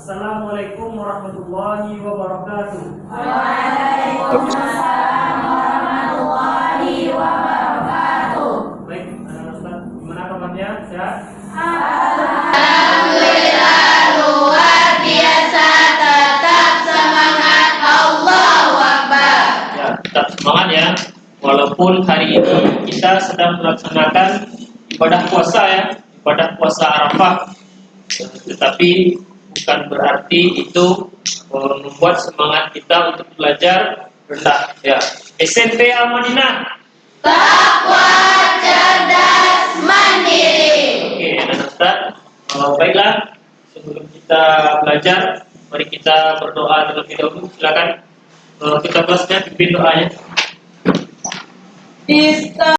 Assalamualaikum warahmatullahi wabarakatuh. Waalaikumsalam warahmatullahi wabarakatuh. Baik, anak Ustaz, gimana kabarnya? Sehat? Alhamdulillah luar biasa, tetap semangat, Allahu Akbar. Ya, tetap semangat ya. Walaupun hari ini kita sedang melaksanakan ibadah puasa ya, ibadah puasa Arafah, tetapi bukan berarti itu membuat semangat kita untuk belajar rendah ya. SMP Al-Madinah. Takwa, cerdas, mandiri. Oke, anak Ustaz. Baiklah, sebelum kita belajar, mari kita berdoa terlebih dahulu. Silakan kita kelasnya pimpin doanya. Ista'in.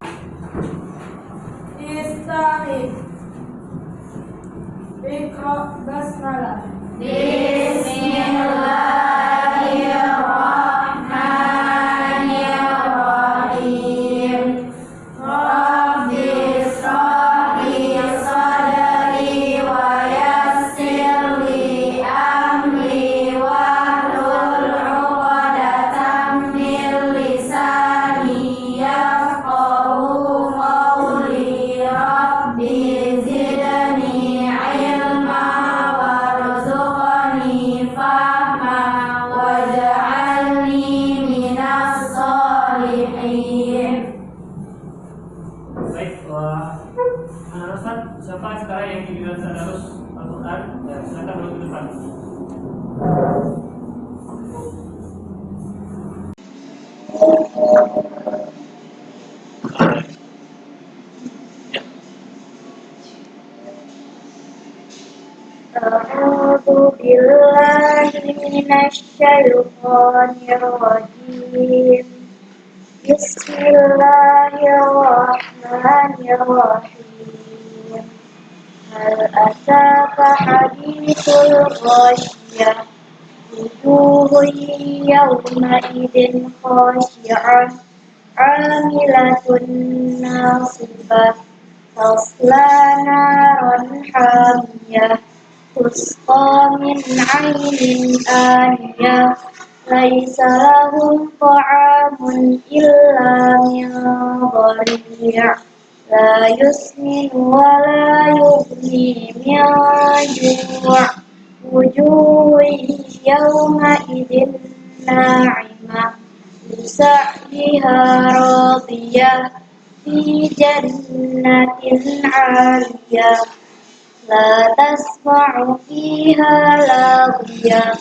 Iqra basmalah. Bismillahirrahmanirrahim. Rabbi shrah li sadri wa yassir li amri wahlul 'uqdatam min lisani yafqahu qawli. Rabbi zidni ilma warzuqni fahma waj'alni minas sholihin. Baik, anak Ustaz, siapa sekarang yang giliran tadarus Al-Quran? Ya, silakan dulu ke depan. A'udzu billahi minasy syaithanir rajim. Bismillahirrahmanirrahim. Hal ataka haditsul ghasyiyah. Wujuhun yawma idzin khashi'ah 'amilatun nasibah. Tasla naran hamiyah. Tusqa min 'ainin aniyah. Laisa lahum ta'amun illa min dhari'. La yusmin wa la yughni min ju'. Wujuhun yawma idzin na'imah. Lisa'yiha radiyah. Fi jannatin 'aliyah. La tasma'u fiha laghiyah.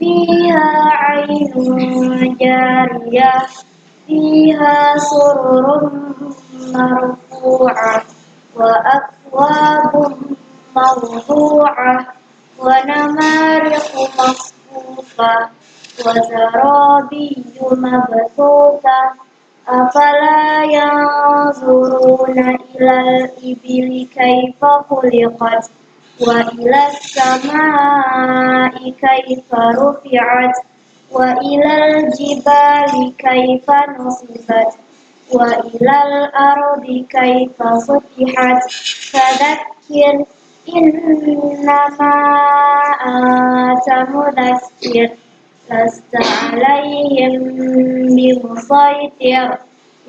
Fiha 'ainun jariyah. Fiha sururun marfu'ah. Wa akwabun mawdu'ah. Wa namariqu masfufah. Wa zarabiyyu mabthutah. Afala yanzuruna ilal ibili kaifa khuliqat. Wa ilas samai kaifa rufi'at. Wa ilal jibali kaifa nusibat. Wa ilal ardi kaifa sutihat. Fadzakir innama anta mudassir. Lasta 'alaihim bimusaitir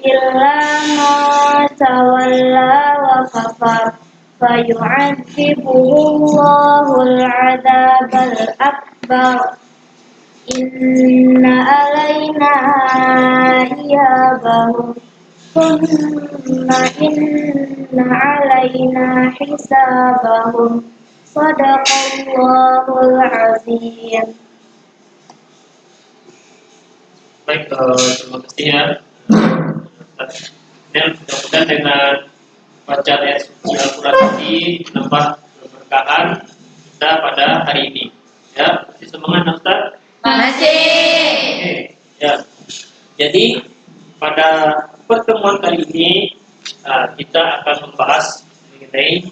illa man tawalla wa kafar. Fayu'adzibuhullahu al-'adzabal akbar. Inna alaina iyabahum. Thumma inna alaina hisabahum. Shadaqallahul 'azim. Baik, terima kasih ya. Dan mudah-mudahan dengan baca ayat suci Al-Quran ini menambah keberkahan kita pada hari ini. Ya, masih semangat Ustaz? Masih. Oke, ya. Jadi pada pertemuan kali ini kita akan membahas mengenai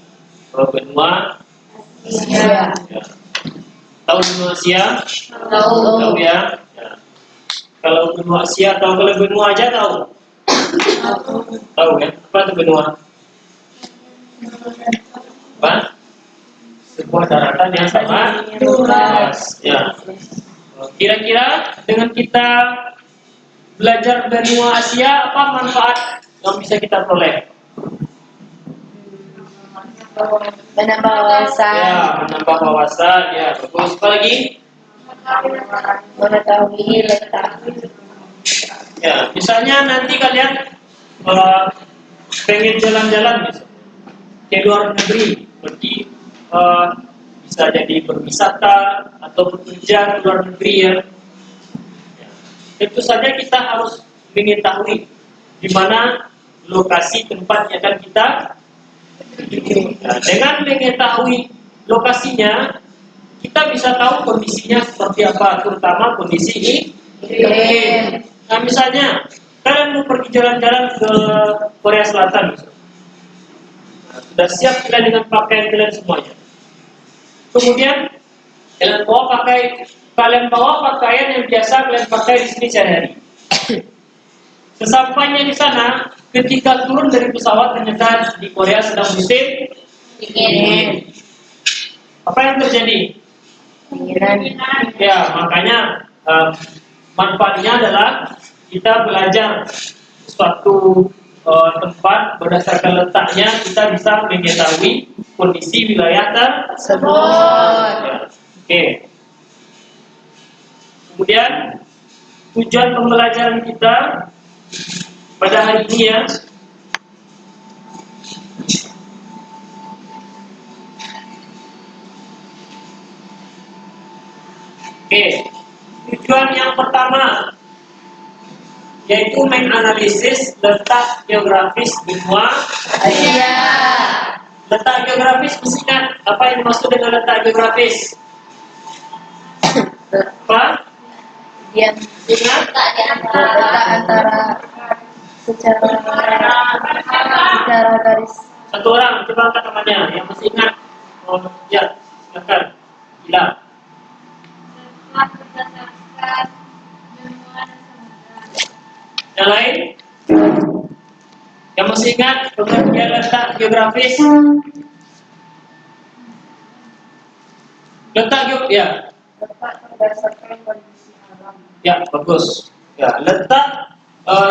benua Iya. ya. Tahu benua Asia? Tahu. Tahu ya. Ya. Kalau benua Asia tahu, kalau benua aja tahu? Tahu ya? Apa itu benua? Apa? sebuah daratan yang sangat luas. Ya. Kira-kira dengan kita belajar benua Asia, apa manfaat yang bisa kita peroleh? Menambah wawasan. Ya, menambah wawasan. Ya, bagus. Apa lagi? Mengetahui letak. Ya, misalnya nanti kalian pengen jalan-jalan ke luar negeri, pergi bisa jadi berwisata atau bekerja ke luar negeri ya. Tentu saja kita harus mengetahui di mana lokasi tempat yang akan kita tuju. Nah, dengan mengetahui lokasinya, kita bisa tahu kondisinya seperti apa, terutama kondisi iklim. Nah, misalnya kalian mau pergi jalan-jalan ke Korea Selatan, misalnya. Nah, sudah siap kalian dengan pakaian kalian semuanya. Kemudian kalian bawa pakaian yang biasa kalian pakai di sini sehari-hari. Sesampainya di sana, ketika turun dari pesawat ternyata di Korea sedang musim dingin. Apa yang terjadi? Ya, makanya manfaatnya adalah kita belajar suatu tempat berdasarkan letaknya, kita bisa mengetahui kondisi wilayah tersebut. Oke. Kemudian tujuan pembelajaran kita pada hari ini ya, oke, tujuan yang pertama yaitu menganalisis letak geografis benua Asia. Letak geografis, mesti ingat apa yang dimaksud dengan letak geografis? Apa? Yang Ingat? letak antara secara garis. Satu orang, coba angkat tangannya yang masih ingat. Oh, ya, silakan. Gila. Yang lain? Yang masih ingat pengertian letak geografis? Letak ya. Letak berdasarkan kondisi alam. Ya, bagus. Ya, letak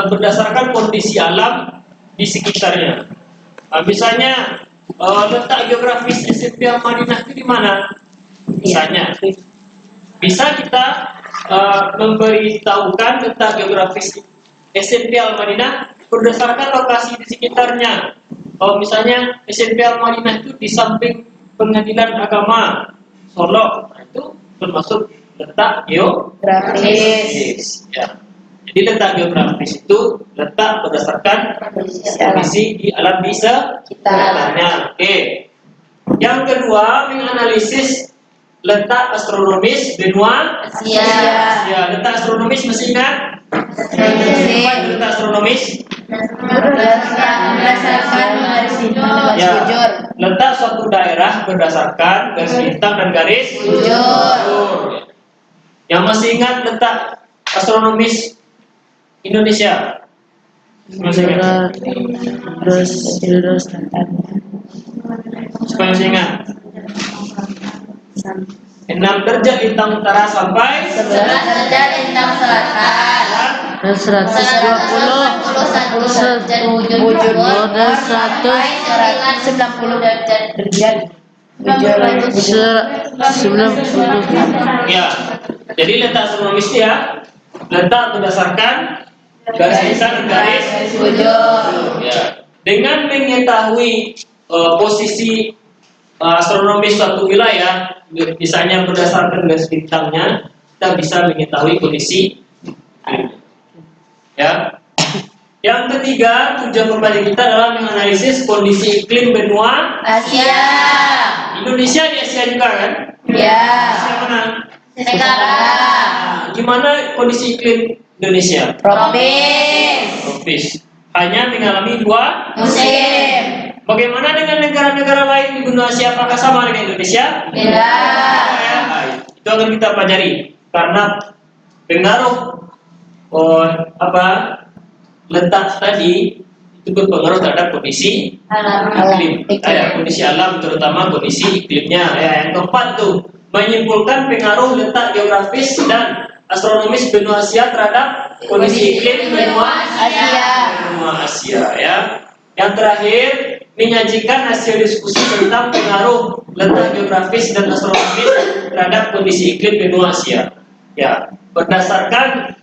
berdasarkan kondisi alam di sekitarnya. Misalnya letak geografis SMP Al-Madinah itu di mana? Misalnya, bisa kita memberitahukan letak geografis SMP Al-Madinah berdasarkan lokasi di sekitarnya. Misalnya SMP Al-Madinah itu di samping Pengadilan Agama Solo, itu termasuk letak geografis. Ya. Jadi letak geografis itu letak berdasarkan kondisi di alam di sekitarnya. Oke. Yang kedua, menganalisis letak astronomis benua Asia. Ya, letak astronomis masih ingat? Apa itu letak astronomis? Berdasarkan garis bintang dan garis Ya, bujur. letak suatu daerah berdasarkan garis bintang dan garis Bujur. Yang masih ingat letak astronomis Indonesia? Masih ingat? Supaya masih ingat. 6 derajat lintang utara sampai 11 derajat lintang selatan. 120 derajat bujur dan 190 derajat bujur. 90. ya. Jadi letak astronomis ya, letak berdasarkan garis bintang dan garis bujur. ya. Dengan mengetahui posisi astronomis suatu wilayah, misalnya berdasarkan garis bintangnya, kita bisa mengetahui kondisi ya. Yang ketiga, tujuan pembelajaran kita adalah menganalisis kondisi iklim benua Asia. Indonesia di Asia juga kan? Ya. Asia mana? Negara. Gimana kondisi iklim Indonesia? Tropis. Tropis. Hanya mengalami 2 Musim. Bagaimana dengan negara-negara lain di benua Asia? Apakah sama dengan Indonesia? Beda. Itu akan kita pelajari karena pengaruh letak tadi itu itu berpengaruh terhadap kondisi iklim, kondisi alam, terutama kondisi iklimnya. Ya, yang keempat tuh menyimpulkan pengaruh letak geografis dan astronomis benua Asia terhadap kondisi iklim benua Asia. Ya. Yang terakhir menyajikan hasil diskusi tentang pengaruh letak geografis dan astronomis terhadap kondisi iklim benua Asia. Ya, berdasarkan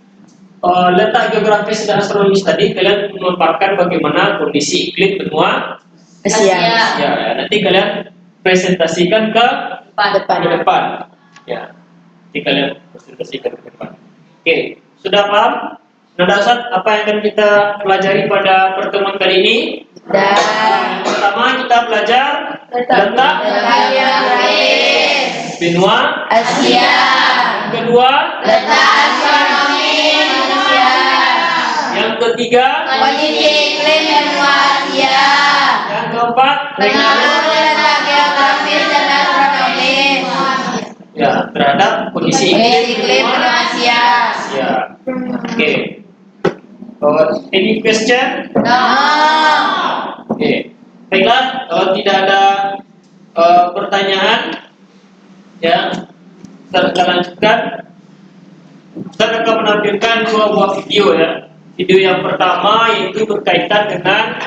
letak geografis dan astronomis tadi, kalian memaparkan bagaimana kondisi iklim benua Asia. Ya, nanti kalian presentasikan ke depan. Ya, nanti kalian presentasikan ke depan. Oke, sudah paham? Nada Ustaz, apa yang akan kita pelajari pada pertemuan kali ini? Yang pertama kita belajar letak geografis benua Asia. Yang kedua, Letak astronomi Indonesia. yang ketiga, Kondisi iklim benua Asia. yang keempat, Pengaruh letak geografis dan astronomis ya terhadap kondisi iklim benua Asia. Ya. Oke. Any question? No. Oke. Baiklah, kalau tidak ada pertanyaan, ya kita lanjutkan. Saya akan menampilkan dua buah video ya. Video yang pertama yaitu berkaitan dengan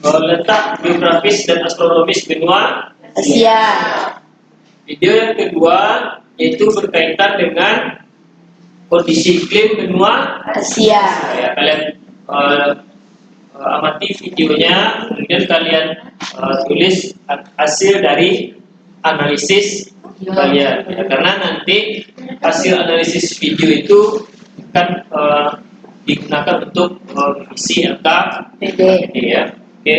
letak geografis dan astronomis benua Asia. Video yang kedua yaitu berkaitan dengan kondisi iklim benua Asia. ya. Kalian amati videonya, kemudian kalian tulis hasil dari analisis kalian ya, karena nanti hasil analisis video itu kan digunakan untuk mengisi LKPD ya. Oke.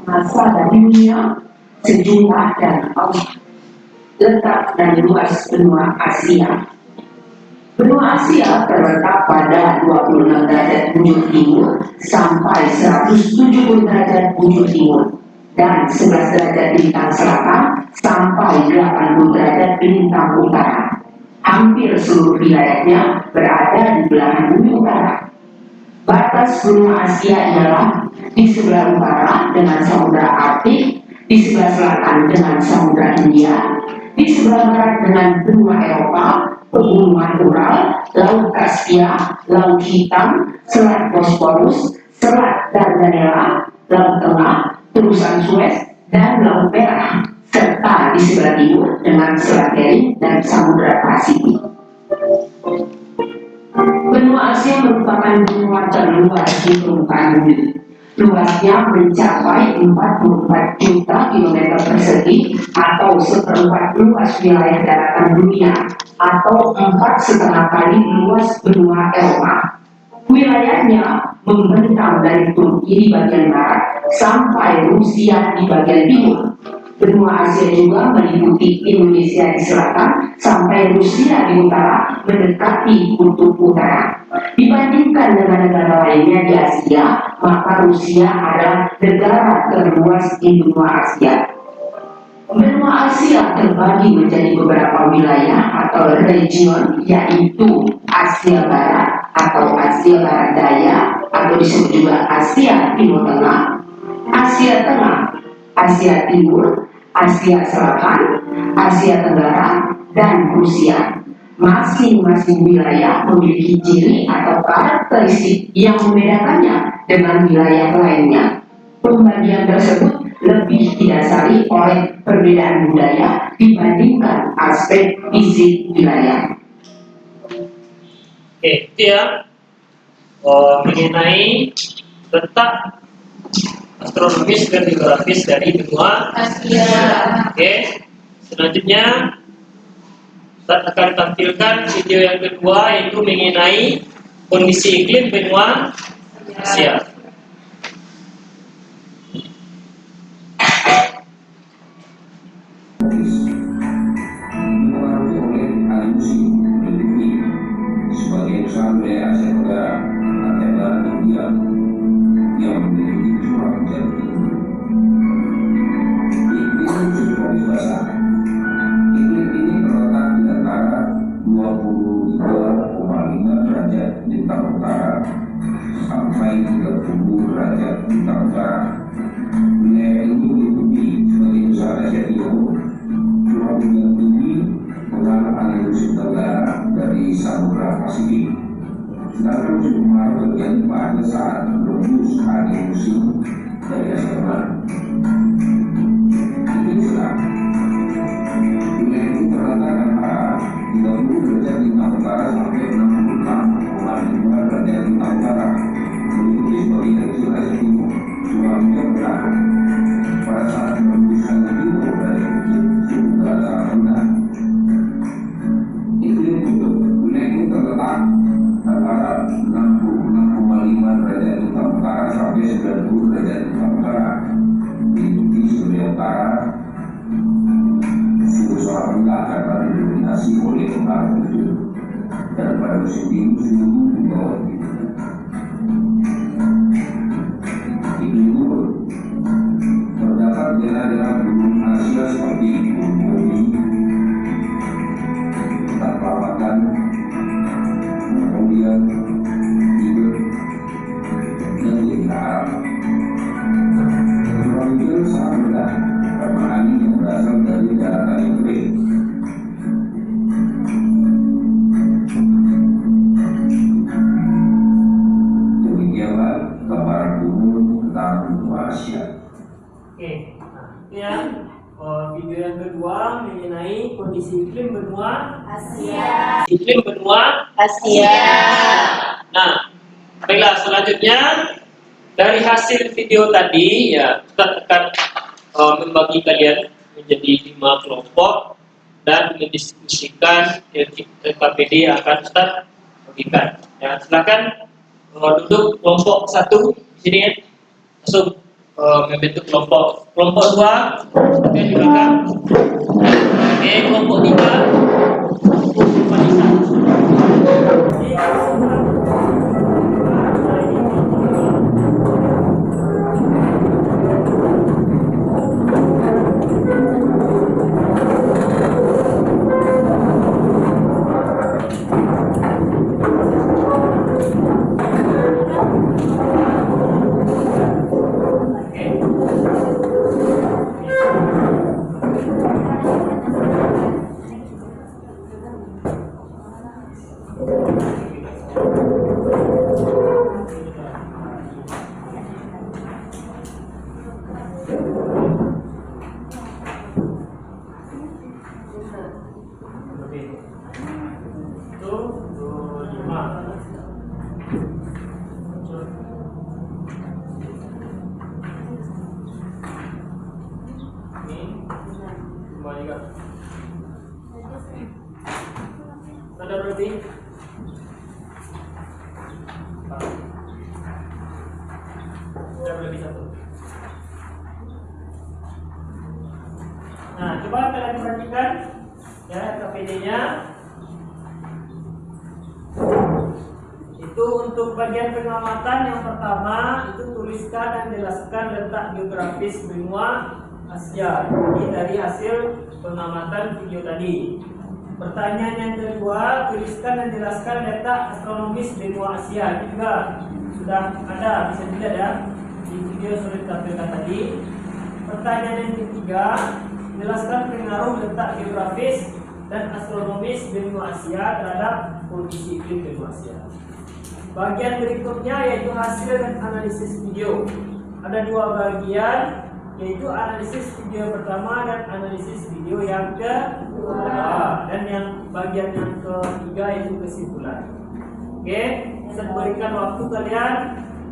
Masa dan dunia, sejumlah dan Allah, letak dan luas benua Asia. Benua Asia terletak pada 26 derajat bujur timur sampai 170 derajat bujur timur dan 11 derajat bintang selatan sampai 80 derajat bintang utara. Hampir seluruh wilayahnya berada di belahan bumi utara. Batas benua Asia ialah di sebelah utara dengan Samudra Arktik, di sebelah selatan dengan Samudra Hindia, di sebelah barat dengan benua Eropa, pegunungan Ural, Laut Kaspia, Laut Hitam, Selat Bosporus, Selat Dardanella, Laut Tengah, Terusan Suez, dan Laut Merah, serta di sebelah timur dengan Selat Bering dan Samudra Pasifik. Benua Asia merupakan benua terluas di permukaan bumi. Luasnya mencapai 44 juta kilometer persegi atau seperempat luas wilayah daratan dunia atau 4,5 kali luas benua Eropa. Wilayahnya membentang dari Turki di bagian barat sampai Rusia di bagian timur. Benua Asia juga meliputi Indonesia di selatan sampai Rusia di utara mendekati kutub utara. Dibandingkan dengan negara lainnya di Asia, maka Rusia adalah negara terluas di benua Asia. Benua Asia terbagi menjadi beberapa wilayah atau region, yaitu Asia Barat atau Asia Barat Daya atau disebut juga Asia Timur Tengah, Asia Tengah, Asia Timur, Asia Selatan, Asia Tenggara, dan Rusia. Masing-masing wilayah memiliki ciri atau karakteristik yang membedakannya dengan wilayah lainnya. Pembagian tersebut lebih didasari oleh perbedaan budaya dibandingkan aspek fisik wilayah. Oke, itu ya mengenai letak astronomis dan geografis dari benua Asia. Oke, selanjutnya saya akan tampilkan video yang kedua yaitu mengenai kondisi iklim benua Asia. Dipengaruhi oleh alimusi sebagai usaha wilayah Asia Tenggara, Asia pada saat menuju hari musim dari SMA. Itu sudah. Wilayah itu terletak antara 30 derajat lintang utara sampai 64,5 derajat lintang utara. Mengikuti bagian Sulawesi Timur, Surabaya berada pada saat menuju hari timur dari suku bahasa rendah. Itu yang kutub. Wilayah itu terletak antara 66,5 derajat lintang utara sampai 90 derajat lintang utara. Diikuti Surabaya Utara, suku Surabaya karena didominasi oleh pengaruh itu, dan pada musim dingin suhu di bawah itu. Itu terdapat daerah-daerah gunung Asia seperti Bumi, Taklamakan, Mongolia, Tibet, dan Arab. Surabaya sangat rendah karena angin yang berasal dari daratan yang kering. Demikianlah gambaran umum tentang benua Asia. Oke, nah, itu ya video yang kedua mengenai kondisi iklim benua Asia. iklim benua. Asia. Nah, baiklah selanjutnya dari hasil video tadi ya kita akan membagi kalian menjadi 5 kelompok dan mendiskusikan KPD yang akan kita bagikan. Ya, silakan duduk kelompok 1 di sini ya. Langsung membentuk kelompok 2 yang di belakang. Oke, kelompok 3 ada berarti ada lebih 1. Nah, coba kalian perhatikan ya KPD-nya. Itu untuk bagian pengamatan yang pertama itu tuliskan dan jelaskan letak geografis benua Asia. Ini dari hasil pengamatan video tadi. Pertanyaan yang kedua, tuliskan dan jelaskan letak astronomis benua Asia. Ini juga sudah ada, bisa dilihat ya di video sudah ditampilkan tadi. Pertanyaan yang ketiga, jelaskan pengaruh letak geografis dan astronomis benua Asia terhadap kondisi iklim benua Asia. Bagian berikutnya yaitu hasil dan analisis video. Ada 2 bagian, yaitu analisis video pertama dan analisis video yang kedua, dan yang bagian yang ketiga yaitu kesimpulan. Oke, saya berikan waktu kalian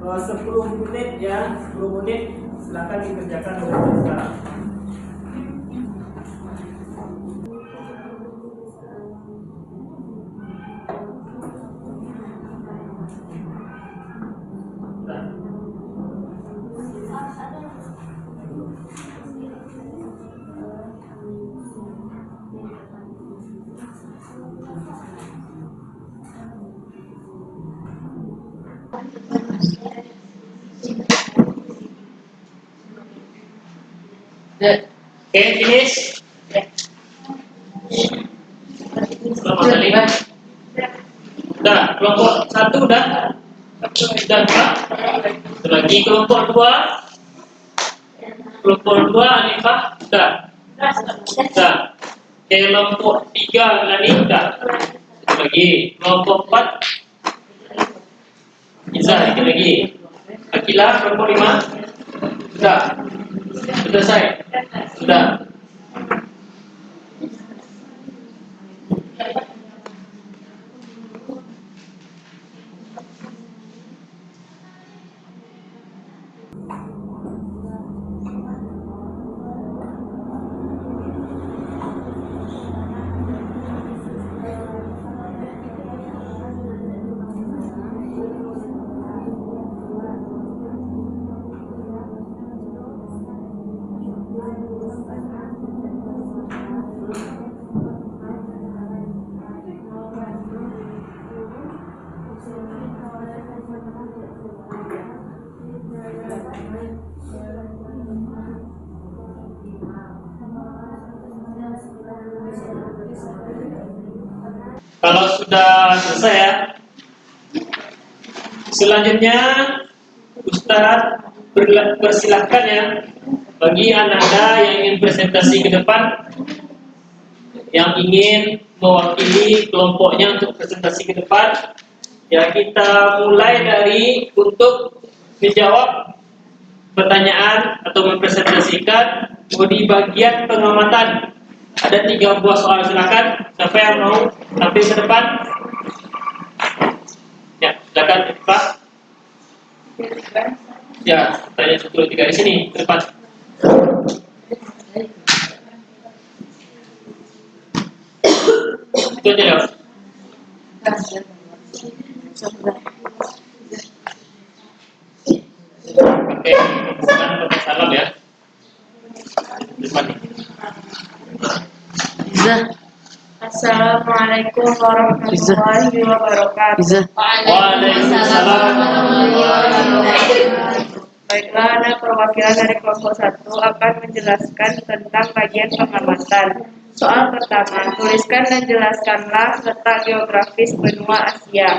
10 menit ya, 10 menit. Silakan dikerjakan mulai sekarang. Oke, finish. Selamat kali. Udah, kelompok 1 udah. Udah, Pak. Lagi kelompok 2. Kelompok 2 Anifah udah. Udah. Kelompok 3 Lani udah. Satu lagi. Kelompok 4 Iza dikit lagi. Akila kelompok 5. Sudah. Sudah selesai. Sudah. Kalau sudah selesai ya, selanjutnya Ustadz persilahkan ya bagi anda yang ingin presentasi ke depan, yang ingin mewakili kelompoknya untuk presentasi ke depan. Ya, kita mulai dari untuk menjawab pertanyaan atau mempresentasikan di bagian pengamatan. Ada 3 buah soal, silakan. Siapa yang mau tampil ke depan? Ya, silakan Pak. Ya, tanya 1, 2, 3 di sini, ke depan. Itu aja ya. Oke, sekarang pakai salam ya. Depan nih. Assalamualaikum warahmatullahi wabarakatuh. Waalaikumsalam warahmatullahi wabarakatuh. Baiklah, ada perwakilan dari kelompok 1 akan menjelaskan tentang bagian pengamatan. Soal pertama, tuliskan dan jelaskanlah letak geografis benua Asia.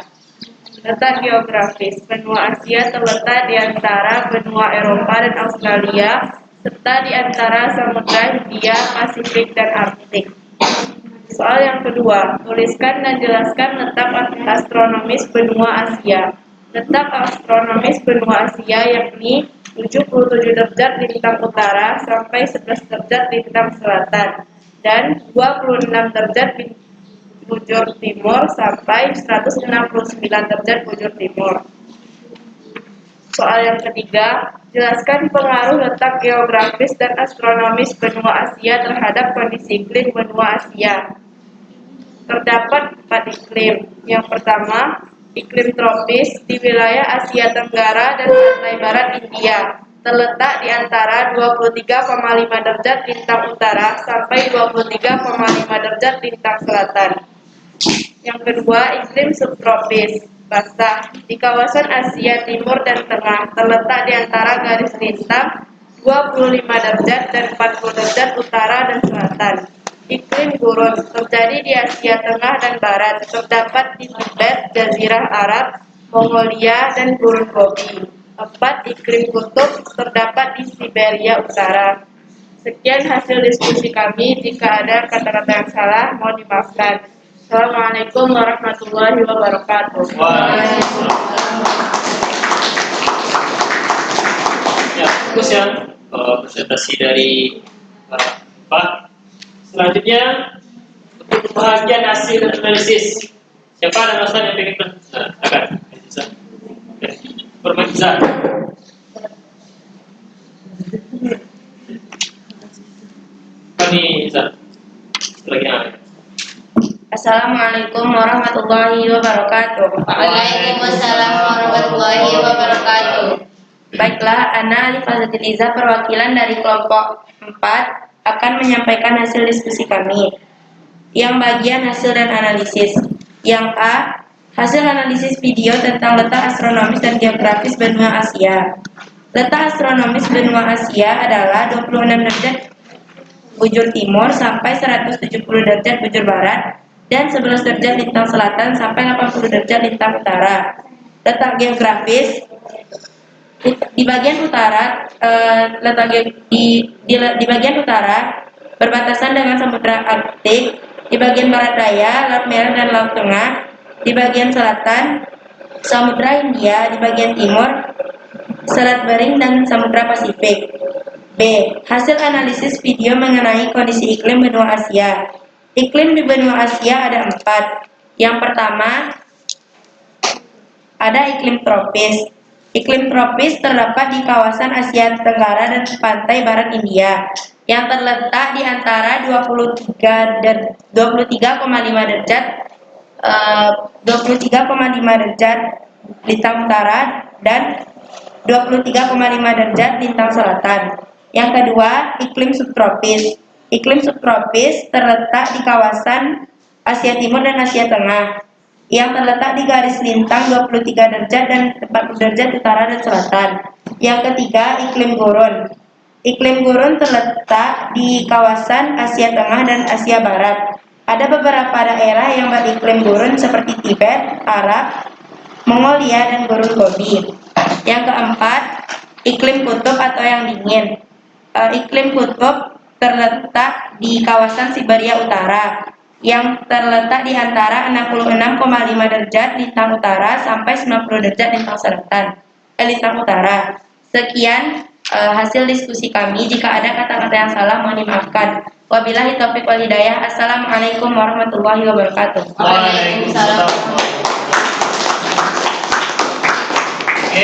Letak geografis benua Asia terletak di antara benua Eropa dan Australia, serta di antara Samudra Hindia, Pasifik, dan Arktik. Soal yang kedua, tuliskan dan jelaskan letak astronomis benua Asia. Letak astronomis benua Asia yakni 77 derajat lintang utara sampai 11 derajat lintang selatan dan 26 derajat bujur timur sampai 169 derajat bujur timur. Soal yang ketiga, jelaskan pengaruh letak geografis dan astronomis benua Asia terhadap kondisi iklim benua Asia. Terdapat 4 iklim. Yang pertama, iklim tropis di wilayah Asia Tenggara dan pantai barat India, terletak di antara 23,5 derajat lintang utara sampai 23,5 derajat lintang selatan. Yang kedua, iklim subtropis basah di kawasan Asia Timur dan Tengah, terletak di antara garis lintang 25 derajat dan 40 derajat utara dan selatan. Iklim gurun terjadi di Asia Tengah dan Barat, terdapat di Tibet, Jazirah Arab, Mongolia, dan Gurun Gobi. 4. Iklim kutub terdapat di Siberia Utara. Sekian hasil diskusi kami. Jika ada kata-kata yang salah, mohon dimaafkan. Assalamualaikum warahmatullahi wabarakatuh. Ya, fokus ya presentasi dari Pak. Selanjutnya untuk bagian hasil analisis. Siapa ada Ustaz yang ingin akan? Bermaksud. Kami Ustaz. Lagi ada. Assalamualaikum warahmatullahi wabarakatuh. Waalaikumsalam warahmatullahi wabarakatuh. Baiklah, Ana Alif Azatiliza, perwakilan dari kelompok 4 akan menyampaikan hasil diskusi kami. Yang bagian hasil dan analisis. Yang A, hasil analisis video tentang letak astronomis dan geografis benua Asia. Letak astronomis benua Asia adalah 26 derajat bujur timur sampai 170 derajat bujur barat dan 11 derajat lintang selatan sampai 80 derajat lintang utara. Letak geografis di bagian utara, di bagian utara berbatasan dengan Samudra Arktik, di bagian barat daya Laut Merah dan Laut Tengah, di bagian selatan Samudra Hindia di bagian timur, Selat Bering dan Samudra Pasifik. B. Hasil analisis video mengenai kondisi iklim benua Asia. Iklim di benua Asia ada 4. Yang pertama, ada iklim tropis. Iklim tropis terdapat di kawasan Asia Tenggara dan pantai barat India, yang terletak di antara 23,5 derajat lintang utara dan 23,5 derajat lintang selatan. Yang kedua, iklim subtropis. Iklim subtropis terletak di kawasan Asia Timur dan Asia Tengah, yang terletak di garis lintang 23 derajat dan 40 derajat utara dan selatan. Yang ketiga, iklim gurun. Iklim gurun terletak di kawasan Asia Tengah dan Asia Barat. Ada beberapa daerah yang beriklim gurun seperti Tibet, Arab, Mongolia, dan Gurun Gobi. Yang keempat, iklim kutub atau yang dingin. Iklim kutub terletak di kawasan Siberia Utara, yang terletak di antara 66,5 derajat lintang utara sampai 90 derajat lintang selatan, lintang utara. Sekian hasil diskusi kami. Jika ada kata-kata yang salah, mohon dimaafkan. Wabillahi taufiq wal hidayah. Assalamualaikum warahmatullahi wabarakatuh. Waalaikumsalam. Oke,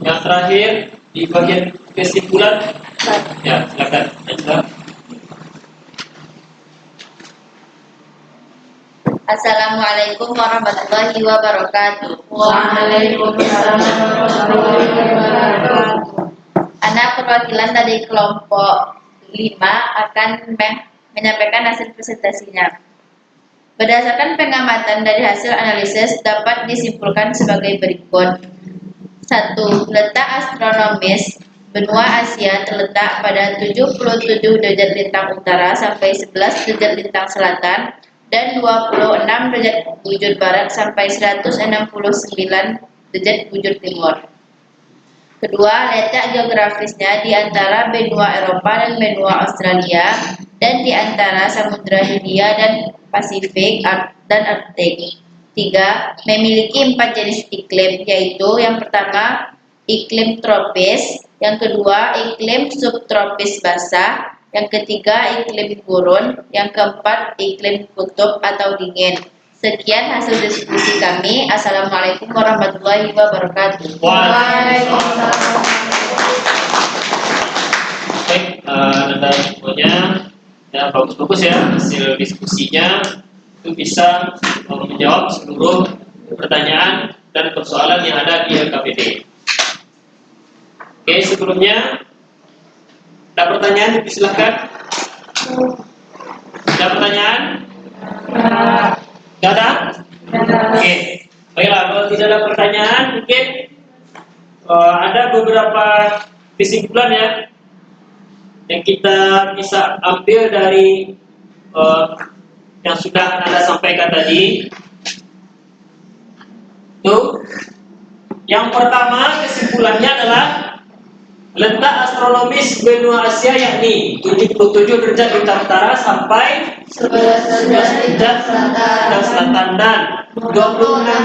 yang terakhir di bagian kesimpulan. Ya, silakan. Assalamualaikum warahmatullahi wabarakatuh. Waalaikumsalam warahmatullahi wabarakatuh. Anak perwakilan dari kelompok 5 akan menyampaikan hasil presentasinya. Berdasarkan pengamatan dari hasil analisis dapat disimpulkan sebagai berikut. 1. Letak astronomis benua Asia terletak pada 77 derajat lintang utara sampai 11 derajat lintang selatan dan 26 derajat bujur barat sampai 169 derajat bujur timur. Kedua, letak geografisnya di antara benua Eropa dan benua Australia dan di antara Samudra Hindia dan Pasifik dan Arktik. 3. Memiliki 4 jenis iklim, yaitu yang pertama iklim tropis, yang kedua iklim subtropis basah, yang ketiga iklim gurun, yang keempat iklim kutub atau dingin. Sekian hasil diskusi kami. Assalamualaikum warahmatullahi wabarakatuh. Waalaikumsalam. Baik, dan semuanya ya bagus-bagus ya hasil diskusinya, itu bisa menjawab seluruh pertanyaan dan persoalan yang ada di LKPD. Oke, sebelumnya ada pertanyaan, silakan. Ada pertanyaan? Tidak ada? Oke, baiklah, kalau tidak ada pertanyaan, mungkin ada beberapa kesimpulan ya yang kita bisa ambil dari yang sudah Anda sampaikan tadi. Tuh, yang pertama kesimpulannya adalah letak astronomis benua Asia yakni 77 derajat lintang utara sampai 11 derajat selatan dan 26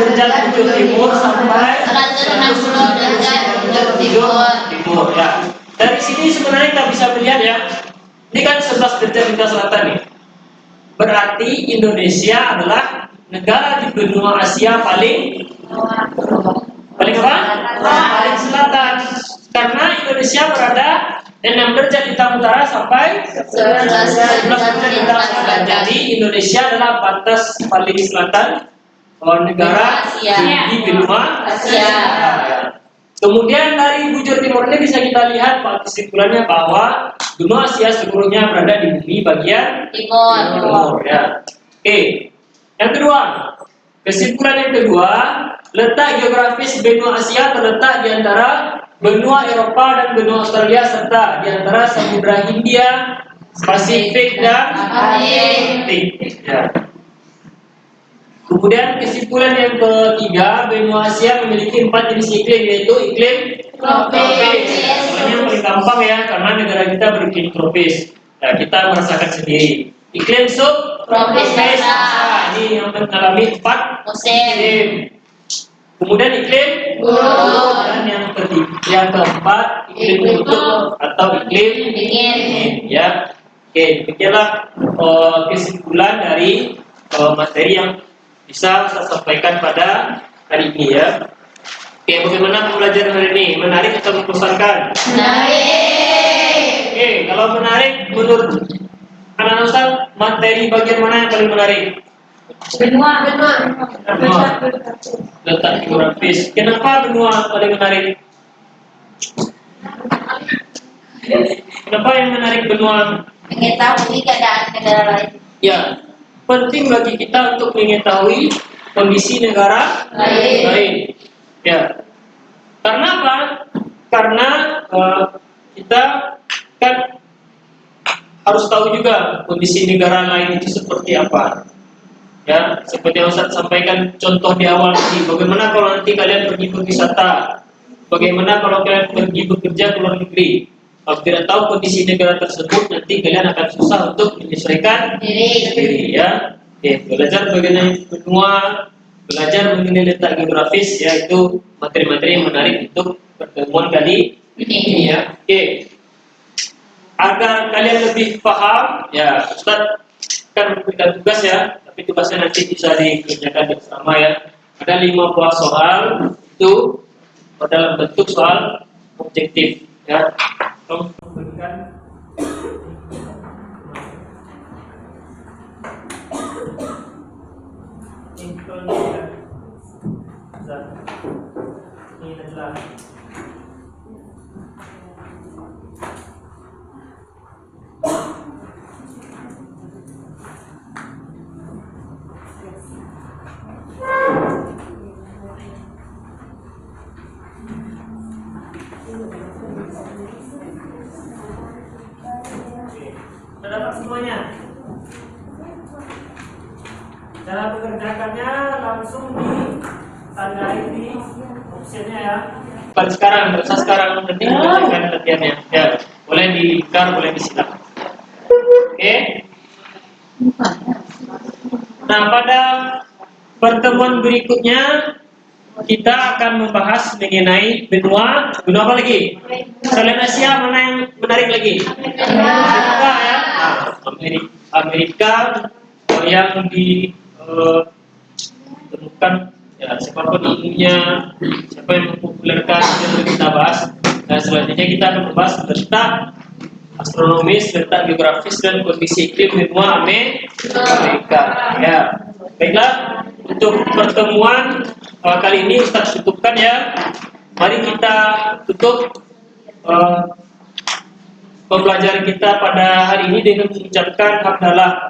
derajat bujur timur sampai 160 derajat bujur timur. Ya. Dari sini sebenarnya kita bisa melihat ya, ini kan 11 derajat lintang selatan nih. Berarti Indonesia adalah negara di benua Asia paling apa? Paling selatan. Karena Indonesia berada 6 derajat lintang utara sampai 11 derajat lintang selatan. Jadi Indonesia adalah batas paling selatan negara di benua Asia. Kemudian dari bujur timur ini bisa kita lihat kesimpulannya bahwa benua Asia seluruhnya berada di bumi bagian timur. Ya. Oke. Yang kedua, kesimpulan yang kedua, letak geografis benua Asia terletak di antara benua Eropa dan benua Australia serta di antara Samudra Hindia, Pasifik dan Arktik. Ya. Kemudian kesimpulan yang ketiga, benua Asia memiliki 4 jenis iklim, yaitu iklim tropis. Yang paling gampang ya, karena negara kita beriklim tropis. Ya, kita merasakan sendiri. Iklim subtropis, ini yang mengalami 4 musim. Kemudian iklim dan yang keempat iklim kutub atau iklim dingin ya. Oke, demikianlah kesimpulan dari materi yang bisa saya sampaikan pada hari ini ya. Oke, bagaimana pembelajaran hari ini? Menarik atau membosankan? Menarik. Oke, kalau menarik menurut anak-anak Ustaz, materi bagian mana yang paling menarik? Benua. Letak geografis. Kenapa benua paling menarik? Kenapa yang menarik benua? Mengetahui keadaan negara lain. Ya, penting bagi kita untuk mengetahui kondisi negara lain. Ya, karena apa? Karena kita kan harus tahu juga kondisi negara lain itu seperti apa. Ya, seperti yang Ustaz sampaikan contoh di awal tadi. Bagaimana kalau nanti kalian pergi berwisata? Bagaimana kalau kalian pergi bekerja ke luar negeri? Kalau tidak tahu kondisi negara tersebut, nanti kalian akan susah untuk menyesuaikan diri ya. Oke, belajar bagaimana benua, belajar mengenai letak geografis ya, itu materi-materi yang menarik untuk pertemuan kali ini ya. Oke. Agar kalian lebih paham ya, Ustaz kan memberikan tugas ya, tapi tugasnya nanti bisa dikerjakan bersama ya. Ada 5 buah soal itu dalam bentuk soal objektif ya. Memberikan ini adalah sudah dapat semuanya. Cara mengerjakannya langsung ditandai di opsinya ya. Bukan sekarang, bisa sekarang nanti mengerjakan latihannya. Ya, boleh dilingkar, boleh disilang. Oke. Nah, pada pertemuan berikutnya kita akan membahas mengenai benua apa lagi? Selain Asia mana yang menarik lagi? Amerika ya. Nah, Amerika yang ditemukan ya, siapa penilainya, siapa yang mempopulerkan, itu kita bahas. Dan selanjutnya kita akan membahas letak astronomis, letak geografis dan kondisi iklim benua Amerika. Ya, baiklah untuk pertemuan kali ini Ustaz cukupkan ya. Mari kita tutup pembelajaran kita pada hari ini dengan mengucapkan hamdalah.